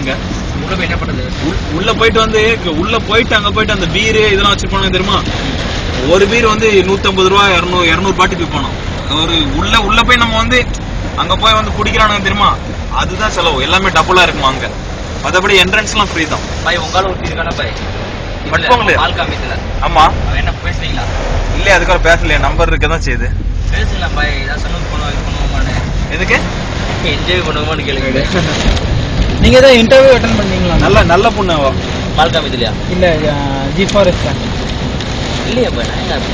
அங்க உள்ள போய் என்ன பண்றது? உள்ள போயிட்டு வந்து உள்ள போயிட்டு அங்க போயிட்டு அந்த பீரு இதெல்லாம் வச்சிருப்பாங்க தெரியுமா? ஒரு பீர் வந்து 150 ரூபா 200 பாட்டுக்கு விற்பானோம். ஒரு உள்ள போய் நம்ம வந்து அங்க போய் வந்து குடிக்கிறானுங்க தெரியுமா? அதுதான் செலவு. எல்லாமே டபுளா இருக்குமா அங்க. மற்றபடி என்ட்ரன்ஸ் எல்லாம் ஃப்ரீ தான். பாய் உங்களால ஒருத்தி இருக்கானா பாய்? பண்ணுவாங்களே பால் காமிக்கல. ஆமா என்ன பேசுறீங்களா? இல்ல அதுக்கு பேசலையே, நம்பர் இருக்கதான் செய்யுது. பேசலாம் பாய். ஏதாவது சொன்னது பண்ணுவோமான்னு. எதுக்கு என்ஜாய் பண்ணுவோமான்னு கேளுங்க. நீங்க ஏதாவது இன்டர்வியூ அட்டெண்ட் பண்ணீங்களா? நல்ல பொண்ணு பால் காமிக்கலையா? இல்ல ஜி ஃபாரஸ்ட் இல்லையா பாய்? நான்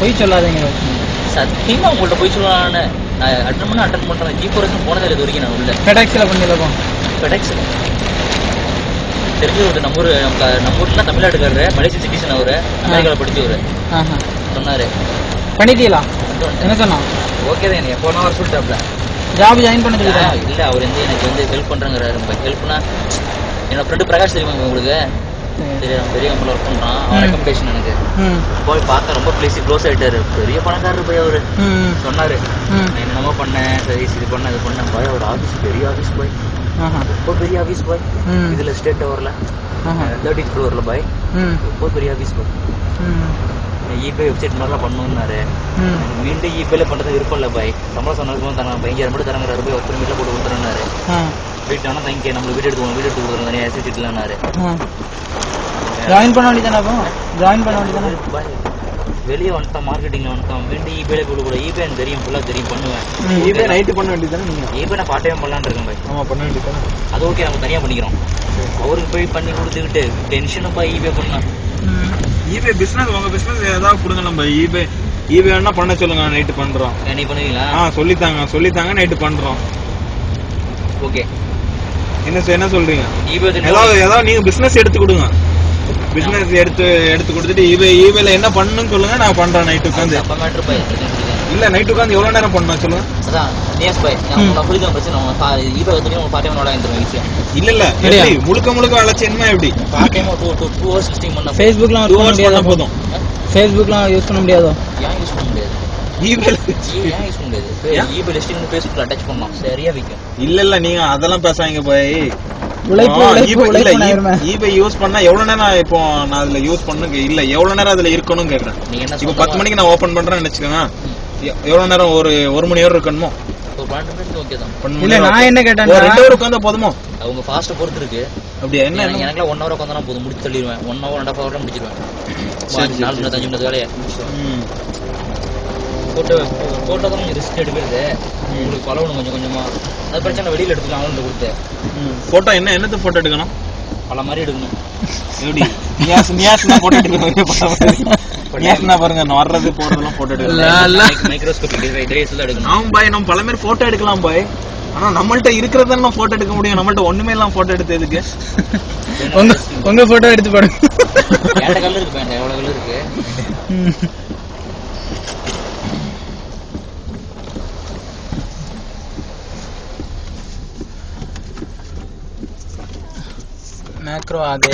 போய் சொல்லாதீங்க. சத்தியமா உங்கள்ட்ட போய் சொல்லலான்னு நான் அட்டன் பண்றேன். ஜி ஃபாரஸ்ட் போனது இது வரைக்கும் நான் உள்ள ஃபெடெக்ஸ்ல பண்ணிடலாம். ஃபெடெக்ஸ் தெரிஞ்ச ஒரு நம்ம ஊர்ல தமிழ்நாட்டுக்காரரு, மலேசியன் சிட்டிசன். அவரு அமெரிக்கால படிச்சவரு சொன்னாரு. பண்ணிட்டீங்களா? என்ன சொன்னா? ஓகே தான். எனக்கு எப்போ வர சொல்லிட்டாப்ல. ஜாப் ஜாயின் பண்ண சொல்லிட்டா? இல்ல அவர் வந்து எனக்கு வந்து ஹெல்ப் பண்றாங்கிறாரு. ஹெல்ப்னா என்னோட ஃப்ரெண்டு பிரகாஷ் தெரியுமா உங்களுக்கு? பெரிய கம்பெனில ஒர்க் பண்றான். அவன் ரெக்கமெண்டேஷன் எனக்கு. போய் பார்த்தா ரொம்ப க்ளோஸ் ஆயிட்டாரு. பெரிய பணக்காரரு போய் அவரு சொன்னாரு. என்னென்னமோ பண்ணேன், சர்வீஸ் இது பண்ண அது பண்ண பாய். ஒரு ஆஃபீஸ், பெரிய ஆஃபீஸ் பாய், ரொம்ப பெரிய ஆஃபீஸ் பாய். இதுல ஸ்டேட் டவர்ல 30th ஃப்ளோர்ல பாய், ரொம்ப பெரிய ஆஃபீஸ் பாய். இபே வெப்சைட் மாதிரிலாம் பண்ணணும்னாரு. மீண்டும் இபேல பண்றது விருப்பம் இல்லை பாய். சம்பளம் சொன்னதுக்கு தராங்க 15,000 மட்டும் தராங்க. போய் ஒருத்தர் வீட்டில் போட்டு கொடுத்துருன்னாரு. வீட்டு ஆனால் தங்க நம்மளுக்கு வீடு எடுத்து கொடுத்துருவோம் தனியாக ஏசிட்டுலான்னாரு. ஜாயின் பண்ண வேண்டியதானே? ஜாயின் பண்ண வேண்டியதானே பாய்? வெளியே வந்துட்டான், மார்க்கெட்டிங்ல வந்துட்டான். மீண்டும் இபேல கூட இபே எனக்கு தெரியும், ஃபுல்லாக தெரியும், பண்ணுவேன். இபே நைட்டு பண்ண வேண்டியதானே? நீங்க இபே நான் பார்ட் டைம் பண்ணலான்னு இருக்கேன் பாய். ஆமா பண்ண வேண்டியதானே? அது ஓகே, நம்ம தனியாக பண்ணிக்கிறோம். அவருக்கு போய் பண்ணி கொடுத்துக்கிட்டு டென்ஷனும் பாய். இபே பண்ணா ஈபே பிசினஸ், உங்க பிசினஸ் ஏதாவது கொடுங்க. நம்ம ஈபே வேணா பண்ண சொல்லுங்க, நைட்டு பண்றோம். நீ பண்ணுவீங்களா? சொல்லித்தாங்க நைட்டு பண்றோம். ஓகே. என்ன சொல்றீங்க? ஈபே ஏதாவது நீங்க பிசினஸ் எடுத்து கொடுங்க. பிசினஸ் எடுத்து கொடுத்துட்டு ஈபேல என்ன பண்ணணும்னு சொல்லுங்க, நான் பண்றேன் நைட்டு உட்காந்து. இல்ல நைட்டு உட்காந்து எவ்வளவு நேரம் பண்ணணும் சொல்லுங்க. அதான் நியஸ் பாய், நான் புரிஞ்சுக்க பிரச்சனை. ஈபே வந்து உங்க பார்ட் டைம் நோட வந்துரும் ஈஸியா. இல்ல எப்படி முழுக்க வளர்ச்சி என்ன எப்படி பார்ட் டைம் 2 hours ஸ்ட்ரீம் பண்ணா ஃபேஸ்புக்லாம் யூஸ் பண்ண முடியாதா? போதும். ஃபேஸ்புக்லாம் யூஸ் பண்ண முடியாதோ? ஏன் யூஸ் பண்ண முடியாது? ஈபேல ஏன் யூஸ் பண்ண முடியாது? ஈபே லிஸ்டிங் வந்து ஃபேஸ்புக்ல அட்டாச் பண்ணலாம், சரியா விக்கும். இல்ல நீங்க அதெல்லாம் பேசாதீங்க பாய். ஈபே யூஸ் பண்ணா எவ்வளவு நேரம் இப்போ நான் அதுல யூஸ் பண்ணுங்க? இல்ல எவ்வளவு நேரம் அதுல இருக்கணும் கேக்குறேன். நீங்க என்ன இப்போ 10 மணிக்கு நான் ஓபன் பண்றேன்னு நினைச்சுக்கோங்க, எவ்வளவு நேரம்? ஒரு மணி நேரம் இருக்கணுமோ? ஒரு 12 மினிட் ஓகே தான். இல்ல நான் என்ன கேட்டேன், 2 ஹவர் உட்கார்ந்தா போதுமோ? அவங்க ஃபாஸ்ட் பொறுத்து இருக்கு. அப்படியே என்ன எனக்கு 1 hour உட்கார்ந்தா போதும், முடிச்சு தள்ளிடுவேன். 1 hour 1.5 hourல முடிச்சிடுவேன். 4-5 நிமிஷம் வேலையை போட்டோ தான் கொஞ்சம் ரிஸ்க் எடுக்கிறது. உங்களுக்கு பழகணும் கொஞ்சமா. அது பிரச்சனை, வெளியில எடுத்துக்கலாம். அவங்கள்ட்ட கொடுத்து போட்டோ என்னது போட்டோ எடுக்கணும்? பல மாதிரி எடுக்கணும். எப்படி நியாஸ்னா போட்டோ எடுக்கணும் பாருங்க, வர்றது போறதெல்லாம் போட்டோ எடுக்கலாம். மைக்ரோஸ்கோபிக் டிவைஸ்ல எடுக்கணும். ஆமா பாய், நம்ம பல பேர் போட்டோ எடுக்கலாம் பாய். ஆனா நம்மள்ட்ட இருக்கிறத நம்ம போட்டோ எடுக்க முடியும். நம்மள்ட்ட ஒண்ணுமே எல்லாம் போட்டோ எடுத்து எதுக்கு? உங்க போட்டோ எடுத்து பாருங்க. எவ்வளவு கலர் இருக்கு பாருங்க, எவ்வளவு கலர் இருக்கு. मैक्रो आ गया।